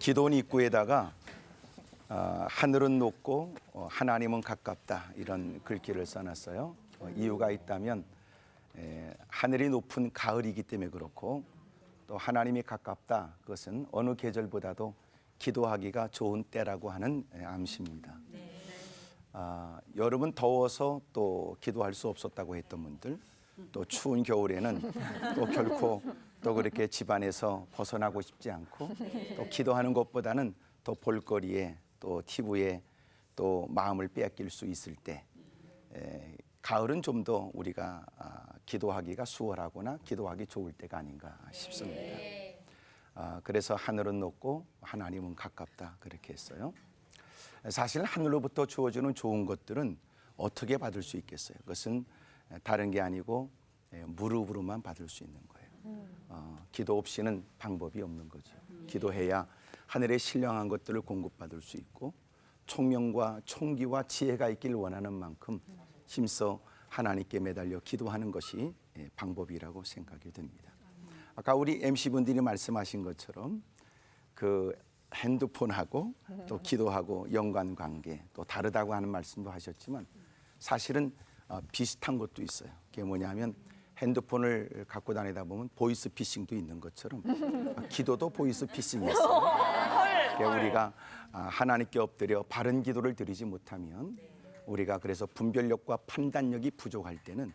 기도원 입구에다가 하늘은 높고 하나님은 가깝다 이런 글귀를 써놨어요. 이유가 있다면 하늘이 높은 가을이기 때문에 그렇고 또 하나님이 가깝다 그것은 어느 계절보다도 기도하기가 좋은 때라고 하는 암시입니다. 여름은 더워서 또 기도할 수 없었다고 했던 분들, 또 추운 겨울에는 또 결코 또 그렇게 집안에서 벗어나고 싶지 않고 또 기도하는 것보다는 또 볼거리에 또 TV에 또 마음을 빼앗길 수 있을 때 가을은 좀 더 우리가 기도하기가 수월하거나 기도하기 좋을 때가 아닌가 싶습니다. 그래서 하늘은 높고 하나님은 가깝다 그렇게 했어요. 사실 하늘로부터 주어지는 좋은 것들은 어떻게 받을 수 있겠어요? 그것은 다른 게 아니고 무릎으로만 받을 수 있는 거예요. 기도 없이는 방법이 없는 거죠. 기도해야 하늘의 신령한 것들을 공급받을 수 있고 총명과 총기와 지혜가 있길 원하는 만큼 힘써 하나님께 매달려 기도하는 것이 방법이라고 생각이 듭니다. 아까 우리 MC분들이 말씀하신 것처럼 그 핸드폰하고 또 기도하고 연관관계 또 다르다고 하는 말씀도 하셨지만 사실은 비슷한 것도 있어요. 그게 뭐냐면 핸드폰을 갖고 다니다 보면 보이스 피싱도 있는 것처럼 기도도 보이스 피싱이 있어요. 그러니까 우리가 하나님께 엎드려 바른 기도를 드리지 못하면 우리가 그래서 분별력과 판단력이 부족할 때는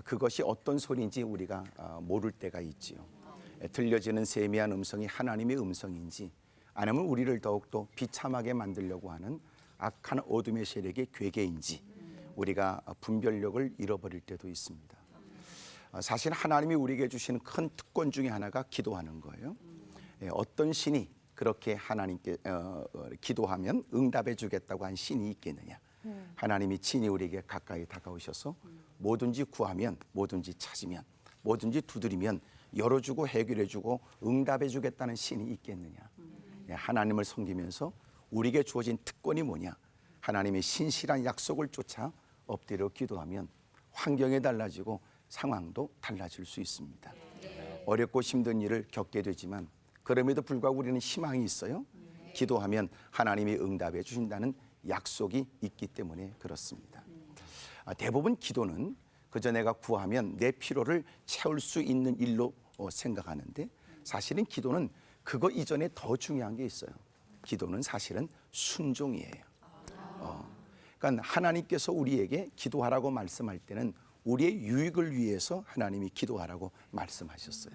그것이 어떤 소리인지 우리가 모를 때가 있지요. 들려지는 세미한 음성이 하나님의 음성인지 아니면 우리를 더욱더 비참하게 만들려고 하는 악한 어둠의 세력의 괴계인지 우리가 분별력을 잃어버릴 때도 있습니다. 사실 하나님이 우리에게 주시는 큰 특권 중에 하나가 기도하는 거예요. 어떤 신이 그렇게 하나님께 기도하면 응답해 주겠다고 한 신이 있겠느냐. 하나님이 친히 우리에게 가까이 다가오셔서 뭐든지 구하면 뭐든지 찾으면 뭐든지 두드리면 열어주고 해결해주고 응답해주겠다는 신이 있겠느냐. 하나님을 섬기면서 우리에게 주어진 특권이 뭐냐. 하나님의 신실한 약속을 쫓아 엎드려 기도하면 환경이 달라지고 상황도 달라질 수 있습니다. 어렵고 힘든 일을 겪게 되지만 그럼에도 불구하고 우리는 희망이 있어요. 기도하면 하나님이 응답해 주신다는 약속이 있기 때문에 그렇습니다. 대부분 기도는 그저 내가 구하면 내 필요를 채울 수 있는 일로 생각하는데 사실은 기도는 그거 이전에 더 중요한 게 있어요. 기도는 사실은 순종이에요. 그러니까 하나님께서 우리에게 기도하라고 말씀할 때는 우리의 유익을 위해서 하나님이 기도하라고 말씀하셨어요.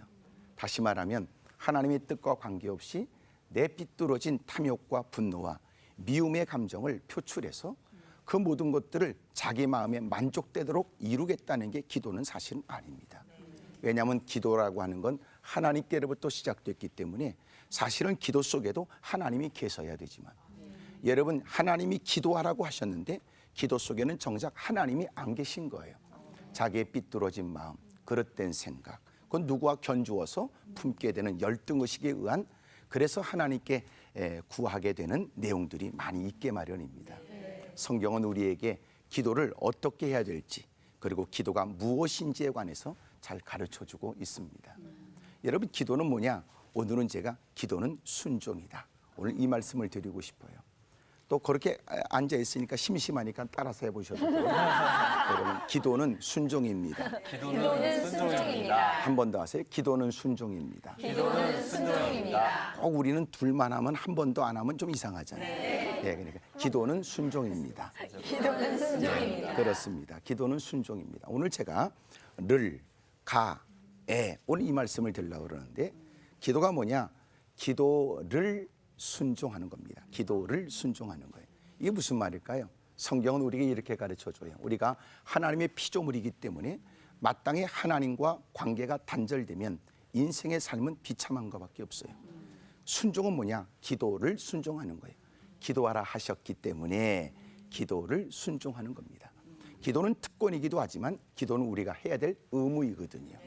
다시 말하면 하나님의 뜻과 관계없이 내 삐뚤어진 탐욕과 분노와 미움의 감정을 표출해서 그 모든 것들을 자기 마음에 만족되도록 이루겠다는 게 기도는 사실은 아닙니다. 왜냐하면 기도라고 하는 건 하나님께로부터 시작됐기 때문에 사실은 기도 속에도 하나님이 계셔야 되지만 여러분 하나님이 기도하라고 하셨는데 기도 속에는 정작 하나님이 안 계신 거예요. 자기의 삐뚤어진 마음, 그릇된 생각, 그건 누구와 견주어서 품게 되는 열등의식에 의한 그래서 하나님께 구하게 되는 내용들이 많이 있게 마련입니다. 성경은 우리에게 기도를 어떻게 해야 될지 그리고 기도가 무엇인지에 관해서 잘 가르쳐주고 있습니다. 여러분 기도는 뭐냐? 오늘은 제가 기도는 순종이다. 오늘 이 말씀을 드리고 싶어요. 또 그렇게 앉아 있으니까 심심하니까 따라서 해보셔도 돼요. 여러분 기도는 순종입니다. 기도는 순종입니다. 한 번 더 하세요. 기도는 순종입니다. 기도는 순종입니다. 꼭 우리는 둘만 하면 한 번도 안 하면 좀 이상하잖아요. 그러니까 기도는 순종입니다. 기도는 순종입니다. 그렇습니다. 기도는 순종입니다. 오늘 제가 를, 가, 에 오늘 이 말씀을 드리려고 그러는데 기도가 뭐냐? 기도를 순종하는 겁니다. 기도를 순종하는 거예요. 이게 무슨 말일까요? 성경은 우리에게 이렇게 가르쳐줘요. 우리가 하나님의 피조물이기 때문에 마땅히 하나님과 관계가 단절되면 인생의 삶은 비참한 것밖에 없어요. 순종은 뭐냐? 기도를 순종하는 거예요. 기도하라 하셨기 때문에 기도를 순종하는 겁니다. 기도는 특권이기도 하지만 기도는 우리가 해야 될 의무이거든요.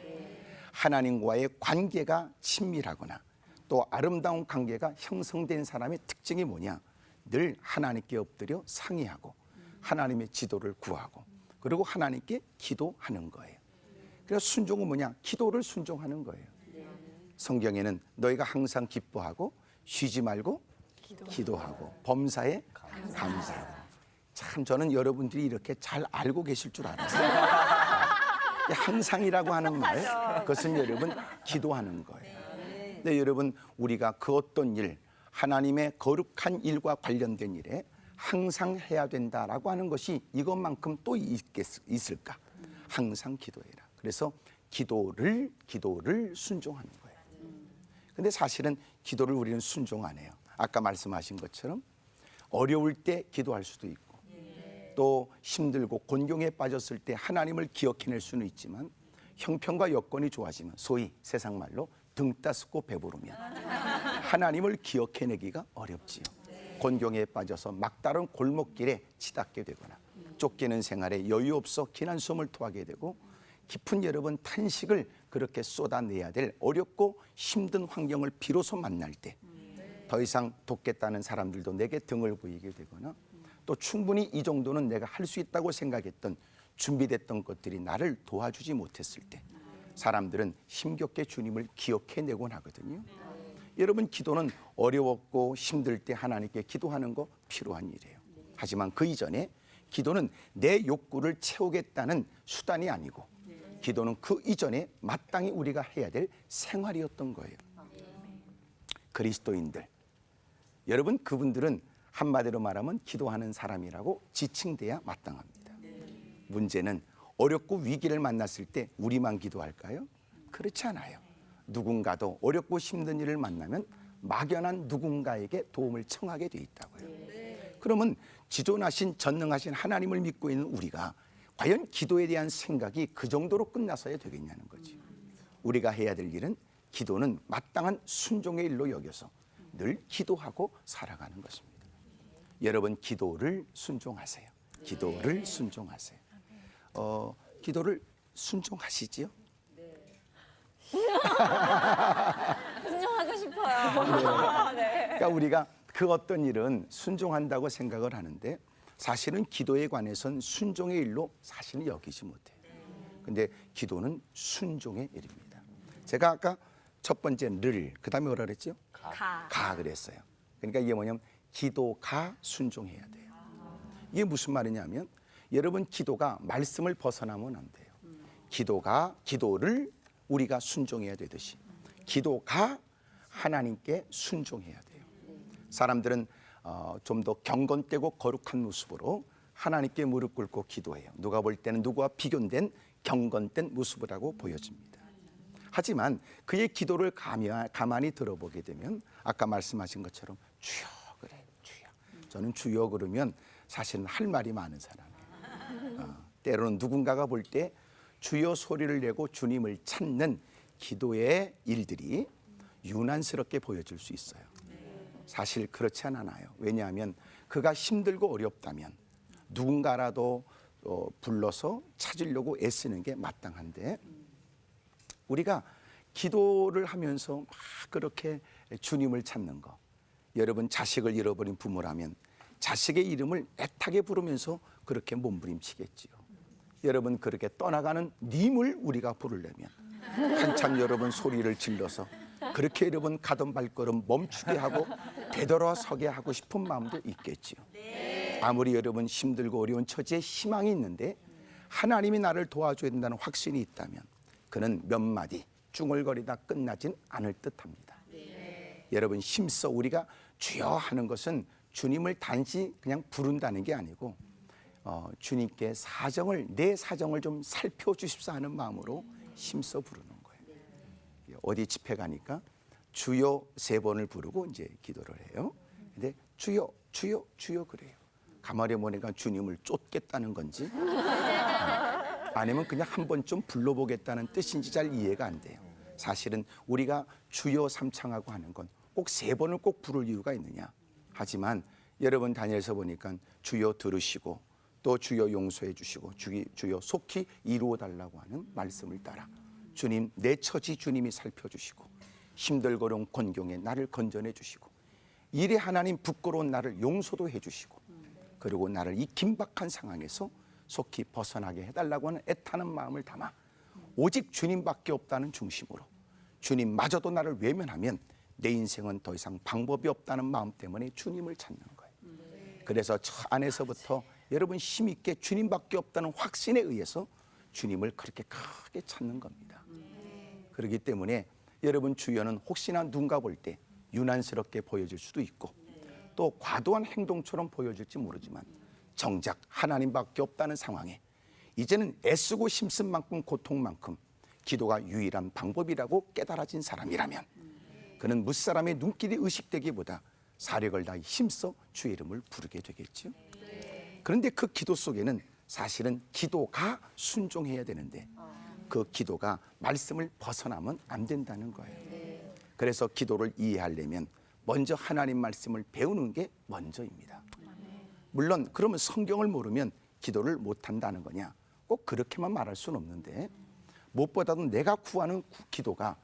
하나님과의 관계가 친밀하거나 또 아름다운 관계가 형성된 사람의 특징이 뭐냐? 늘 하나님께 엎드려 상의하고 하나님의 지도를 구하고 그리고 하나님께 기도하는 거예요. 그래서 순종은 뭐냐? 기도를 순종하는 거예요. 성경에는 너희가 항상 기뻐하고 쉬지 말고 기도하고 범사에 감사하고. 참 저는 여러분들이 이렇게 잘 알고 계실 줄 알았어요. 항상이라고 하는 말, 그것은 여러분 기도하는 거예요. 근데 여러분 우리가 그 어떤 일, 하나님의 거룩한 일과 관련된 일에 항상 해야 된다라고 하는 것이 이것만큼 또 있을까? 항상 기도해라. 그래서 기도를 순종하는 거예요. 근데 사실은 기도를 우리는 순종 안 해요. 아까 말씀하신 것처럼 어려울 때 기도할 수도 있고 또 힘들고 곤경에 빠졌을 때 하나님을 기억해낼 수는 있지만 형편과 여건이 좋아지면 소위 세상 말로 등 따스고 배부르면 하나님을 기억해내기가 어렵지요. 곤경에 빠져서 막다른 골목길에 치닫게 되거나 쫓기는 생활에 여유 없어 긴 한숨을 토하게 되고 깊은 여러분 탄식을 그렇게 쏟아내야 될 어렵고 힘든 환경을 비로소 만날 때 더 이상 돕겠다는 사람들도 내게 등을 보이게 되거나 또 충분히 이 정도는 내가 할 수 있다고 생각했던 준비됐던 것들이 나를 도와주지 못했을 때 사람들은 힘겹게 주님을 기억해내곤 하거든요. 여러분 기도는 어려웠고 힘들 때 하나님께 기도하는 거 필요한 일이에요. 하지만 그 이전에 기도는 내 욕구를 채우겠다는 수단이 아니고 기도는 그 이전에 마땅히 우리가 해야 될 생활이었던 거예요. 그리스도인들, 여러분 그분들은 한마디로 말하면 기도하는 사람이라고 지칭돼야 마땅합니다. 문제는 어렵고 위기를 만났을 때 우리만 기도할까요? 그렇지 않아요. 누군가도 어렵고 힘든 일을 만나면 막연한 누군가에게 도움을 청하게 돼 있다고요. 그러면 지존하신 전능하신 하나님을 믿고 있는 우리가 과연 기도에 대한 생각이 그 정도로 끝나서야 되겠냐는 거지. 우리가 해야 될 일은 기도는 마땅한 순종의 일로 여겨서 늘 기도하고 살아가는 것입니다. 여러분 기도를 순종하세요. 기도를 순종하세요. 기도를 순종하시지요? 순종하고 싶어요. 네. 그러니까 우리가 그 어떤 일은 순종한다고 생각을 하는데 사실은 기도에 관해선 순종의 일로 사실은 여기지 못해요. 근데 기도는 순종의 일입니다. 제가 아까 첫 번째 를, 그 다음에 뭐라 그랬죠? 가 그랬어요. 그러니까 이게 뭐냐면 기도가 순종해야 돼요. 이게 무슨 말이냐면 여러분 기도가 말씀을 벗어나면 안 돼요. 기도를 우리가 순종해야 되듯이 기도가 하나님께 순종해야 돼요. 사람들은 좀 더 경건되고 거룩한 모습으로 하나님께 무릎 꿇고 기도해요. 누가 볼 때는 누구와 비교된 경건된 모습이라고 보여집니다. 하지만 그의 기도를 가만히 들어보게 되면 아까 말씀하신 것처럼 주여 그래 주여. 저는 주여 그러면 사실은 할 말이 많은 사람이에요. 때로는 누군가가 볼 때 주여 소리를 내고 주님을 찾는 기도의 일들이 유난스럽게 보여질 수 있어요. 사실 그렇지 않아요. 왜냐하면 그가 힘들고 어렵다면 누군가라도 불러서 찾으려고 애쓰는 게 마땅한데 우리가 기도를 하면서 막 그렇게 주님을 찾는 거. 여러분 자식을 잃어버린 부모라면 자식의 이름을 애타게 부르면서 그렇게 몸부림치겠지요. 여러분 그렇게 떠나가는 님을 우리가 부르려면 한참 여러분 소리를 질러서 그렇게 여러분 가던 발걸음 멈추게 하고 되돌아서게 하고 싶은 마음도 있겠지요. 아무리 여러분 힘들고 어려운 처지에 희망이 있는데 하나님이 나를 도와줘야 된다는 확신이 있다면 그는 몇 마디 중얼거리다 끝나진 않을 듯합니다. 여러분 힘써 우리가 주여 하는 것은 주님을 단지 그냥 부른다는 게 아니고 주님께 내 사정을 좀 살펴주십사 하는 마음으로 힘써 부르는 거예요. 어디 집회 가니까 주여 3번을 부르고 이제 기도를 해요. 근데 주여 주여 주여 그래요. 가만히 보니까 주님을 쫓겠다는 건지 아니면 그냥 한 번쯤 불러보겠다는 뜻인지 잘 이해가 안 돼요. 사실은 우리가 주여 삼창하고 하는 건 꼭 3번을 꼭 부를 이유가 있느냐. 하지만 여러분 다니엘서 보니까 주여 들으시고 또 주여 용서해 주시고 주여 속히 이루어 달라고 하는 말씀을 따라 주님 내 처지 주님이 살펴주시고 힘들고 어려운 곤경에 나를 건져내 주시고 일에 하나님 부끄러운 나를 용서도 해주시고 그리고 나를 이 긴박한 상황에서 속히 벗어나게 해달라고 하는 애타는 마음을 담아 오직 주님밖에 없다는 중심으로 주님마저도 나를 외면하면 내 인생은 더 이상 방법이 없다는 마음 때문에 주님을 찾는 거예요. 그래서 저 안에서부터 여러분 힘있게 주님밖에 없다는 확신에 의해서 주님을 그렇게 크게 찾는 겁니다. 그렇기 때문에 여러분 주변은 혹시나 누군가 볼 때 유난스럽게 보여질 수도 있고 또 과도한 행동처럼 보여질지 모르지만 정작 하나님밖에 없다는 상황에 이제는 애쓰고 힘쓴 만큼 고통만큼 기도가 유일한 방법이라고 깨달아진 사람이라면 그는 무사람의 눈길이 의식되기보다 사력을 다해 힘써 주의 이름을 부르게 되겠죠. 그런데 그 기도 속에는 사실은 기도가 순종해야 되는데 그 기도가 말씀을 벗어나면 안 된다는 거예요. 그래서 기도를 이해하려면 먼저 하나님 말씀을 배우는 게 먼저입니다. 물론 그러면 성경을 모르면 기도를 못한다는 거냐? 꼭 그렇게만 말할 수는 없는데 무엇보다도 내가 구하는 기도가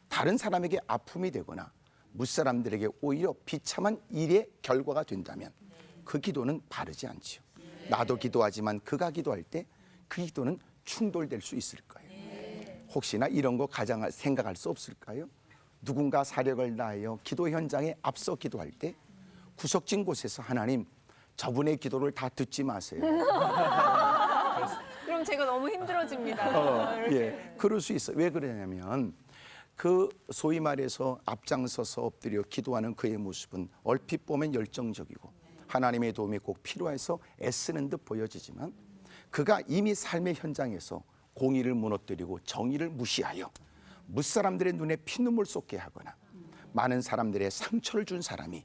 다른 사람에게 아픔이 되거나 무사람들에게 오히려 비참한 일의 결과가 된다면 그 기도는 바르지 않지요. 나도 기도하지만 그가 기도할 때 그 기도는 충돌될 수 있을 거예요. 혹시나 이런 거 가장 생각할 수 없을까요? 누군가 사력을 다하여 기도 현장에 앞서 기도할 때 구석진 곳에서 하나님 저분의 기도를 다 듣지 마세요. 그럼 제가 너무 힘들어집니다. 예, 그럴 수 있어요. 왜 그러냐면 그 소위 말해서 앞장서서 엎드려 기도하는 그의 모습은 얼핏 보면 열정적이고 하나님의 도움이 꼭 필요해서 애쓰는 듯 보여지지만 그가 이미 삶의 현장에서 공의를 무너뜨리고 정의를 무시하여 무사람들의 눈에 피눈물 쏟게 하거나 많은 사람들의 상처를 준 사람이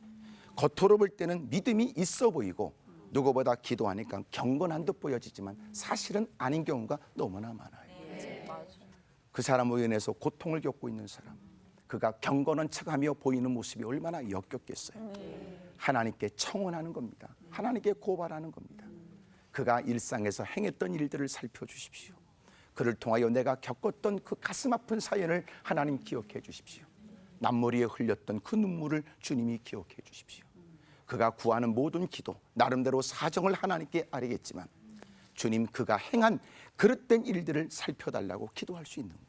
겉으로 볼 때는 믿음이 있어 보이고 누구보다 기도하니까 경건한 듯 보여지지만 사실은 아닌 경우가 너무나 많아요. 그 사람으로 인해서 고통을 겪고 있는 사람, 그가 경건한 척하며 보이는 모습이 얼마나 역겹겠어요. 하나님께 청원하는 겁니다. 하나님께 고발하는 겁니다. 그가 일상에서 행했던 일들을 살펴주십시오. 그를 통하여 내가 겪었던 그 가슴 아픈 사연을 하나님 기억해 주십시오. 남머리에 흘렸던 그 눈물을 주님이 기억해 주십시오. 그가 구하는 모든 기도, 나름대로 사정을 하나님께 아뢰겠지만 주님 그가 행한 그릇된 일들을 살펴달라고 기도할 수 있는 거예요.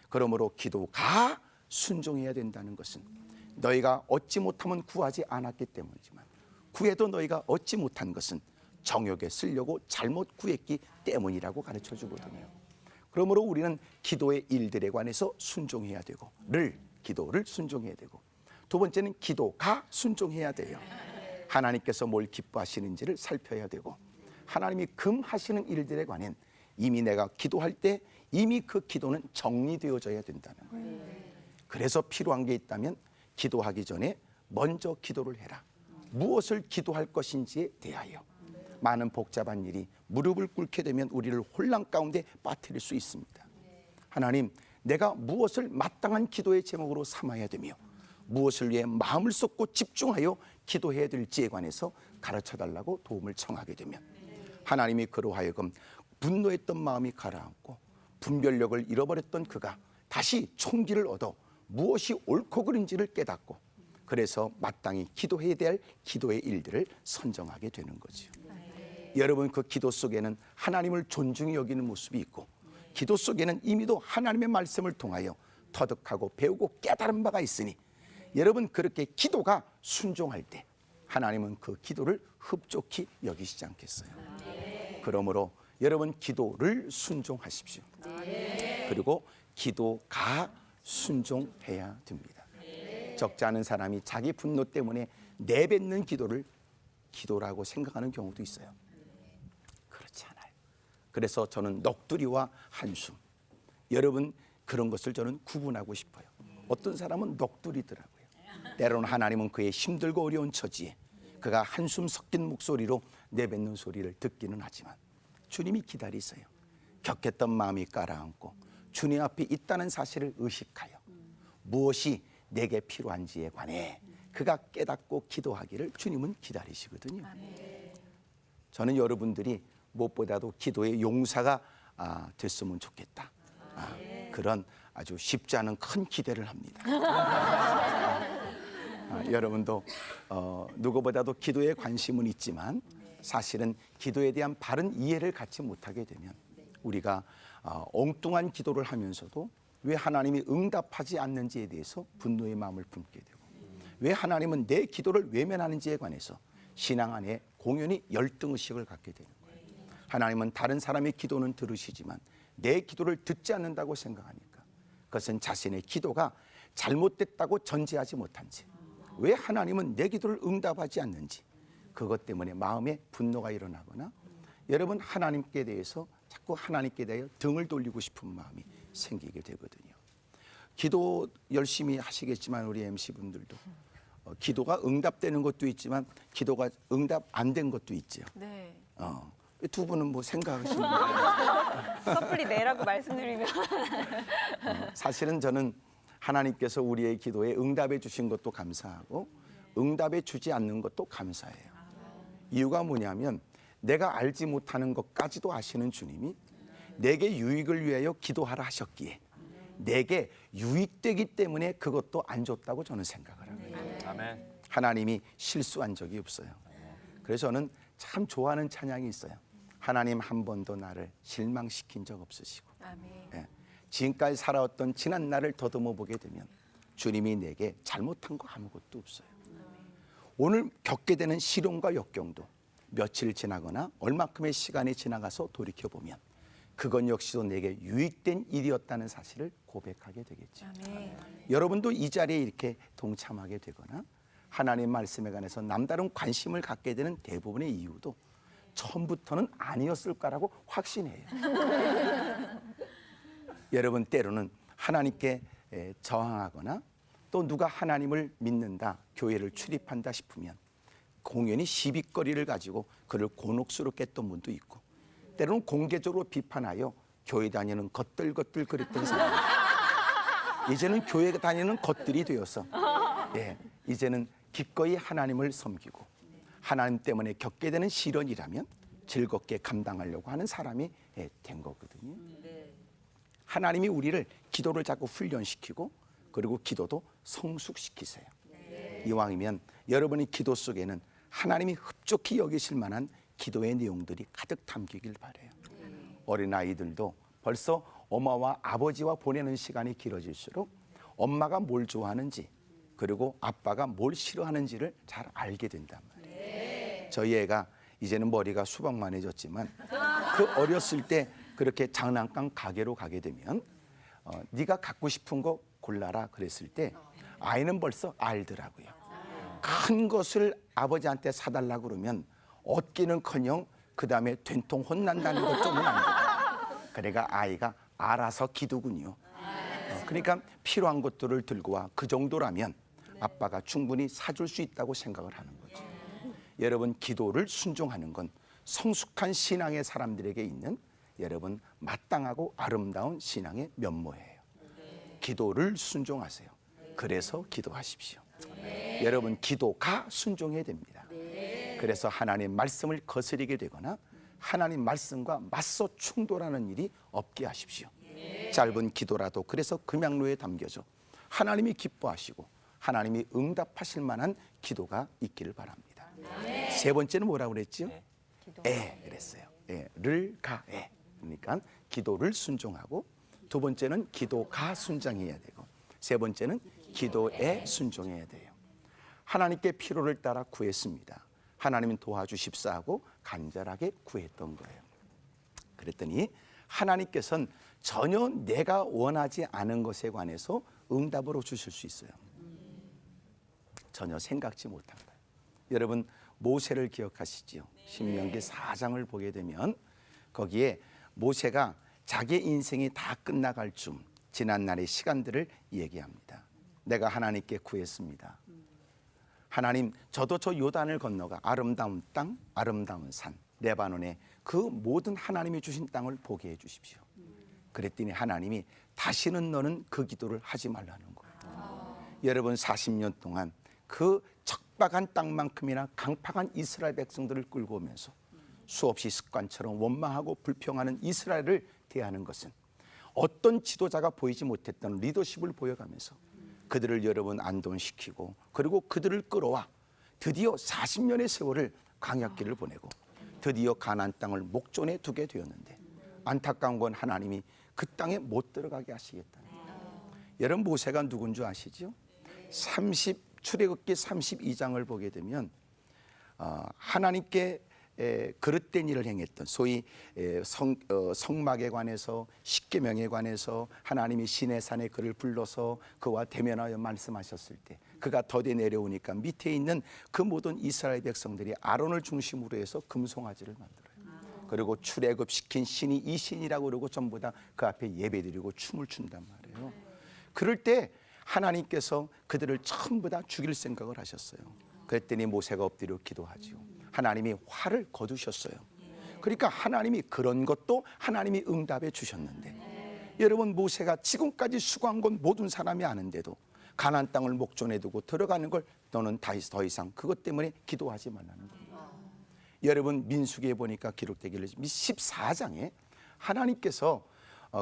그러므로 기도가 순종해야 된다는 것은 너희가 얻지 못하면 구하지 않았기 때문이지만 구해도 너희가 얻지 못한 것은 정욕에 쓰려고 잘못 구했기 때문이라고 가르쳐 주거든요. 그러므로 우리는 기도의 일들에 관해서 순종해야 되고 기도를 순종해야 되고 두 번째는 기도가 순종해야 돼요. 하나님께서 뭘 기뻐하시는지를 살펴야 되고 하나님이 금하시는 일들에 관한 이미 내가 기도할 때 이미 그 기도는 정리되어져야 된다는 거예요. 그래서 필요한 게 있다면 기도하기 전에 먼저 기도를 해라. 무엇을 기도할 것인지에 대하여 많은 복잡한 일이 무릎을 꿇게 되면 우리를 혼란 가운데 빠뜨릴 수 있습니다. 하나님, 내가 무엇을 마땅한 기도의 제목으로 삼아야 되며 무엇을 위해 마음을 쏟고 집중하여 기도해야 될지에 관해서 가르쳐달라고 도움을 청하게 되면 하나님이 그로 하여금 분노했던 마음이 가라앉고 분별력을 잃어버렸던 그가 다시 총기를 얻어 무엇이 옳고 그른지를 깨닫고 그래서 마땅히 기도해야 될 기도의 일들을 선정하게 되는 거죠. 여러분 그 기도 속에는 하나님을 존중히 여기는 모습이 있고 기도 속에는 이미도 하나님의 말씀을 통하여 터득하고 배우고 깨달은 바가 있으니 여러분 그렇게 기도가 순종할 때 하나님은 그 기도를 흡족히 여기시지 않겠어요. 그러므로 여러분 기도를 순종하십시오. 그리고 기도가 순종해야 됩니다. 적지 않은 사람이 자기 분노 때문에 내뱉는 기도를 기도라고 생각하는 경우도 있어요. 그렇지 않아요. 그래서 저는 넋두리와 한숨, 여러분 그런 것을 저는 구분하고 싶어요. 어떤 사람은 넋두리더라고요. 때로는 하나님은 그의 힘들고 어려운 처지에 그가 한숨 섞인 목소리로 내뱉는 소리를 듣기는 하지만 주님이 기다리세요. 격했던 마음이 가라앉고 주님 앞에 있다는 사실을 의식하여 무엇이 내게 필요한지에 관해 그가 깨닫고 기도하기를 주님은 기다리시거든요. 저는 여러분들이 무엇보다도 기도의 용사가 됐으면 좋겠다. 그런 아주 쉽지 않은 큰 기대를 합니다. 여러분도 누구보다도 기도에 관심은 있지만 사실은 기도에 대한 바른 이해를 갖지 못하게 되면 우리가 엉뚱한 기도를 하면서도 왜 하나님이 응답하지 않는지에 대해서 분노의 마음을 품게 되고, 왜 하나님은 내 기도를 외면하는지에 관해서 신앙 안에 공연히 열등의식을 갖게 되는 거예요. 하나님은 다른 사람의 기도는 들으시지만 내 기도를 듣지 않는다고 생각하니까 그것은 자신의 기도가 잘못됐다고 전제하지 못한지, 왜 하나님은 내 기도를 응답하지 않는지, 그것 때문에 마음에 분노가 일어나거나 여러분 하나님께 대해서 자꾸 하나님께 대하여 등을 돌리고 싶은 마음이 생기게 되거든요. 기도 열심히 하시겠지만 우리 MC분들도 기도가 응답되는 것도 있지만 기도가 응답 안 된 것도 있죠. 네. 두 분은 뭐 생각하시는 거예요? 섣불리 내라고 말씀드리면 사실은 저는 하나님께서 우리의 기도에 응답해 주신 것도 감사하고 응답해 주지 않는 것도 감사해요. 이유가 뭐냐면 내가 알지 못하는 것까지도 아시는 주님이 내게 유익을 위하여 기도하라 하셨기에 내게 유익되기 때문에 그것도 안 줬다고 저는 생각을 합니다. 아멘. 하나님이 실수한 적이 없어요. 그래서 저는 참 좋아하는 찬양이 있어요. 하나님 한 번도 나를 실망시킨 적 없으시고, 아멘. 예, 지금까지 살아왔던 지난 날을 더듬어 보게 되면 주님이 내게 잘못한 거 아무것도 없어요. 오늘 겪게 되는 시련과 역경도 며칠 지나거나 얼마큼의 시간이 지나가서 돌이켜보면 그건 역시도 내게 유익된 일이었다는 사실을 고백하게 되겠죠. 아멘. 여러분도 이 자리에 이렇게 동참하게 되거나 하나님 말씀에 관해서 남다른 관심을 갖게 되는 대부분의 이유도 처음부터는 아니었을 거라고 확신해요. 여러분 때로는 하나님께 저항하거나 또 누가 하나님을 믿는다, 교회를 출입한다 싶으면 공연히 시비거리를 가지고 그를 곤혹스럽게 했던 분도 있고, 때로는 공개적으로 비판하여 교회 다니는 것들것들 그랬던 사람, 이제는 교회 다니는 것들이 되어서 이제는 기꺼이 하나님을 섬기고 하나님 때문에 겪게 되는 시련이라면 즐겁게 감당하려고 하는 사람이 된 거거든요. 하나님이 우리를 기도를 자꾸 훈련시키고 그리고 기도도 성숙시키세요. 이왕이면 여러분의 기도 속에는 하나님이 흡족히 여기실 만한 기도의 내용들이 가득 담기길 바라요. 어린아이들도 벌써 엄마와 아버지와 보내는 시간이 길어질수록 엄마가 뭘 좋아하는지 그리고 아빠가 뭘 싫어하는지를 잘 알게 된단 말이에요. 저희 애가 이제는 머리가 수박만해졌지만 그 어렸을 때 그렇게 장난감 가게로 가게 되면 네가 갖고 싶은 거 골라라 그랬을 때 아이는 벌써 알더라고요. 큰 것을 아버지한테 사달라 그러면 얻기는커녕 그 다음에 된통 혼난다는 것 좀은 안 돼요. 그러니까 아이가 알아서 기도군요. 그러니까 필요한 것들을 들고 와. 그 정도라면 아빠가 충분히 사줄 수 있다고 생각을 하는 거죠. 여러분 기도를 순종하는 건 성숙한 신앙의 사람들에게 있는 여러분 마땅하고 아름다운 신앙의 면모예요. 기도를 순종하세요. 그래서 기도하십시오. 여러분 기도가 순종해야 됩니다. 그래서 하나님의 말씀을 거스르게 되거나 하나님 말씀과 맞서 충돌하는 일이 없게 하십시오. 짧은 기도라도 그래서 금양로에 담겨져 하나님이 기뻐하시고 하나님이 응답하실 만한 기도가 있기를 바랍니다. 세 번째는 뭐라고 그랬죠? 그랬어요. 를 그러니까 기도를 순종하고, 두 번째는 기도가 순종해야 되고, 세 번째는 기도에 순종해야 돼요. 하나님께 필요를 따라 구했습니다. 하나님은 도와주십사 하고 간절하게 구했던 거예요. 그랬더니 하나님께서는 전혀 내가 원하지 않은 것에 관해서 응답으로 주실 수 있어요. 전혀 생각지 못한 거예요. 여러분 모세를 기억하시지요? 신명기 4장을 보게 되면 거기에 모세가 자기 인생이 다 끝나갈 쯤 지난 날의 시간들을 얘기합니다. 내가 하나님께 구했습니다. 하나님, 저도 저 요단을 건너가 아름다운 땅, 아름다운 산, 레바논의 그 모든 하나님이 주신 땅을 보게 해 주십시오. 그랬더니 하나님이 다시는 너는 그 기도를 하지 말라는 거예요. 여러분 40년 동안 그 척박한 땅만큼이나 강팍한 이스라엘 백성들을 끌고 오면서 수없이 습관처럼 원망하고 불평하는 이스라엘을 대하는 것은 어떤 지도자가 보이지 못했던 리더십을 보여가면서 그들을 여러분 안돈시키고 그리고 그들을 끌어와 드디어 40년의 세월을 광야길을 보내고 드디어 가나안 땅을 목전에 두게 되었는데 안타까운 건 하나님이 그 땅에 못 들어가게 하시겠다는 거예요. 여러분 모세가 누군 줄 아시죠? 출애굽기 32장을 보게 되면 하나님께 그릇된 일을 행했던 소위 성막에 관해서 십계명에 관해서 하나님이 시내산에 그를 불러서 그와 대면하여 말씀하셨을 때 그가 더디 내려오니까 밑에 있는 그 모든 이스라엘 백성들이 아론을 중심으로 해서 금송아지를 만들어요. 그리고 출애굽시킨 신이 이 신이라고 그러고 전부 다 그 앞에 예배드리고 춤을 춘단 말이에요. 그럴 때 하나님께서 그들을 전부 다 죽일 생각을 하셨어요. 그랬더니 모세가 엎드려 기도하지요. 하나님이 화를 거두셨어요. 그러니까 하나님이 그런 것도 하나님이 응답해 주셨는데 여러분 모세가 지금까지 수고한 건 모든 사람이 아는데도 가나안 땅을 목전에 두고 들어가는 걸 너는 더 이상 그것 때문에 기도하지 말라는 거예요. 여러분 민수기에 보니까 기록되기를 14장에 하나님께서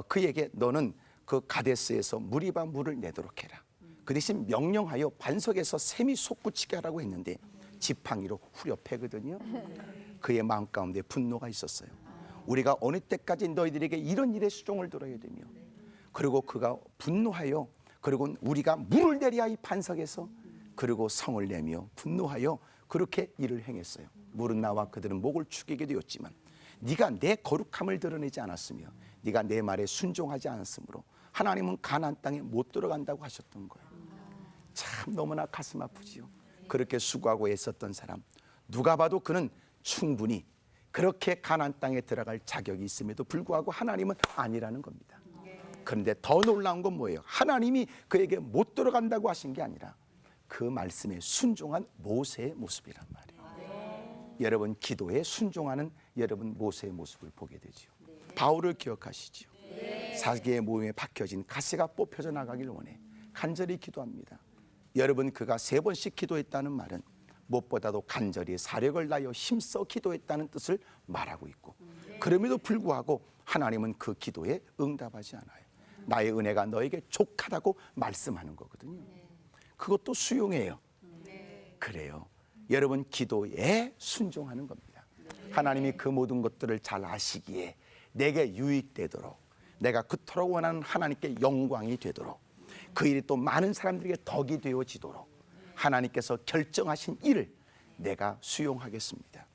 그에게 너는 그 가데스에서 무리바 물을 내도록 해라. 그 대신 명령하여 반석에서 샘이 솟구치게 하라고 했는데 지팡이로 후려 패거든요. 그의 마음 가운데 분노가 있었어요. 우리가 어느 때까지 너희들에게 이런 일에 수종을 들어야 되며 그리고 그가 분노하여 그리고 우리가 물을 내리야 이 반석에서 그리고 성을 내며 분노하여 그렇게 일을 행했어요. 물은 나와 그들은 목을 축이게 되었지만 네가 내 거룩함을 드러내지 않았으며 네가 내 말에 순종하지 않았으므로 하나님은 가나안 땅에 못 들어간다고 하셨던 거예요. 참 너무나 가슴 아프지요. 그렇게 수고하고 애썼던 사람 누가 봐도 그는 충분히 그렇게 가나안 땅에 들어갈 자격이 있음에도 불구하고 하나님은 아니라는 겁니다. 그런데 더 놀라운 건 뭐예요? 하나님이 그에게 못 들어간다고 하신 게 아니라 그 말씀에 순종한 모세의 모습이란 말이에요. 여러분 기도에 순종하는 여러분 모세의 모습을 보게 되죠. 바울을 기억하시죠. 자기의 몸에 박혀진 가시가 뽑혀져 나가길 원해 간절히 기도합니다. 여러분 그가 3번씩 기도했다는 말은 무엇보다도 간절히 사력을 다하여 힘써 기도했다는 뜻을 말하고 있고 그럼에도 불구하고 하나님은 그 기도에 응답하지 않아요. 나의 은혜가 너에게 족하다고 말씀하는 거거든요. 그것도 수용해요. 그래요. 여러분 기도에 순종하는 겁니다. 하나님이 그 모든 것들을 잘 아시기에 내게 유익되도록 내가 그토록 원하는 하나님께 영광이 되도록 그 일이 또 많은 사람들에게 덕이 되어지도록 하나님께서 결정하신 일을 내가 수용하겠습니다.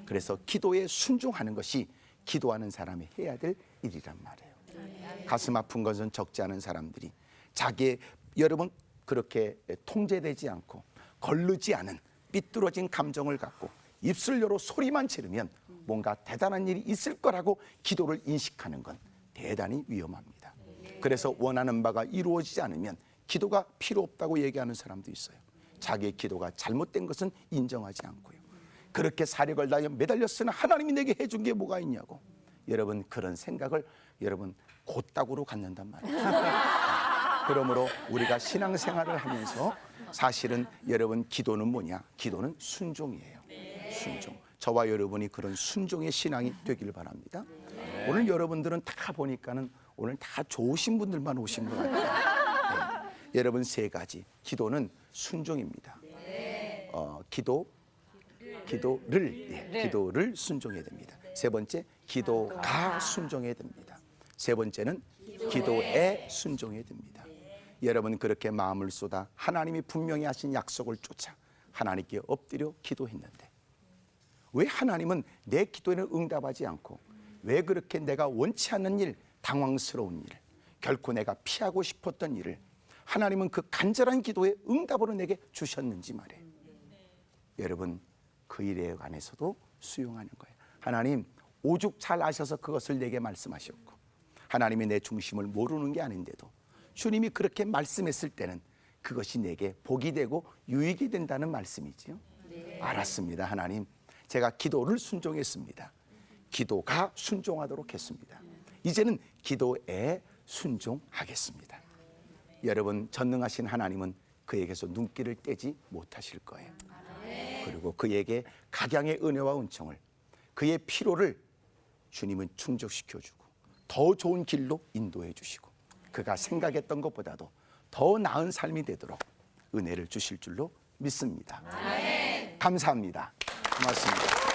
그래서 기도에 순종하는 것이 기도하는 사람이 해야 될 일이란 말이에요. 가슴 아픈 것은 적지 않은 사람들이 자기의 여러분 그렇게 통제되지 않고 거르지 않은 삐뚤어진 감정을 갖고 입술 열어 소리만 지르면 뭔가 대단한 일이 있을 거라고 기도를 인식하는 건 대단히 위험합니다. 그래서 원하는 바가 이루어지지 않으면 기도가 필요 없다고 얘기하는 사람도 있어요. 자기의 기도가 잘못된 것은 인정하지 않고요. 그렇게 사력을 다하여 매달렸으나 하나님이 내게 해준 게 뭐가 있냐고 여러분 그런 생각을 여러분 곧다구로 갖는단 말이에요. 그러므로 우리가 신앙생활을 하면서 사실은 여러분 기도는 뭐냐? 기도는 순종이에요. 순종. 저와 여러분이 그런 순종의 신앙이 되길 바랍니다. 오늘 여러분들은 다 보니까는 오늘 다 좋으신 분들만 오신 것 같아요. 네. 여러분 3가지. 기도는 순종입니다. 기도를 순종해야 됩니다. 3번째, 기도가 순종해야 됩니다. 3번째는 기도에 순종해야 됩니다. 여러분 그렇게 마음을 쏟아 하나님이 분명히 하신 약속을 쫓아 하나님께 엎드려 기도했는데 왜 하나님은 내 기도에는 응답하지 않고 왜 그렇게 내가 원치 않는 일, 당황스러운 일, 결코 내가 피하고 싶었던 일을 하나님은 그 간절한 기도에 응답으로 내게 주셨는지 말이에요. 여러분 그 일에 관해서도 수용하는 거예요. 하나님 오죽 잘 아셔서 그것을 내게 말씀하셨고 하나님이 내 중심을 모르는 게 아닌데도 주님이 그렇게 말씀했을 때는 그것이 내게 복이 되고 유익이 된다는 말씀이지요. 알았습니다. 하나님 제가 기도를 순종했습니다. 기도가 순종하도록 했습니다. 이제는 기도에 순종하겠습니다. 여러분 전능하신 하나님은 그에게서 눈길을 떼지 못하실 거예요. 그리고 그에게 각양의 은혜와 은총을 그의 필요를 주님은 충족시켜주고 더 좋은 길로 인도해 주시고 그가 생각했던 것보다도 더 나은 삶이 되도록 은혜를 주실 줄로 믿습니다. 감사합니다. 고맙습니다.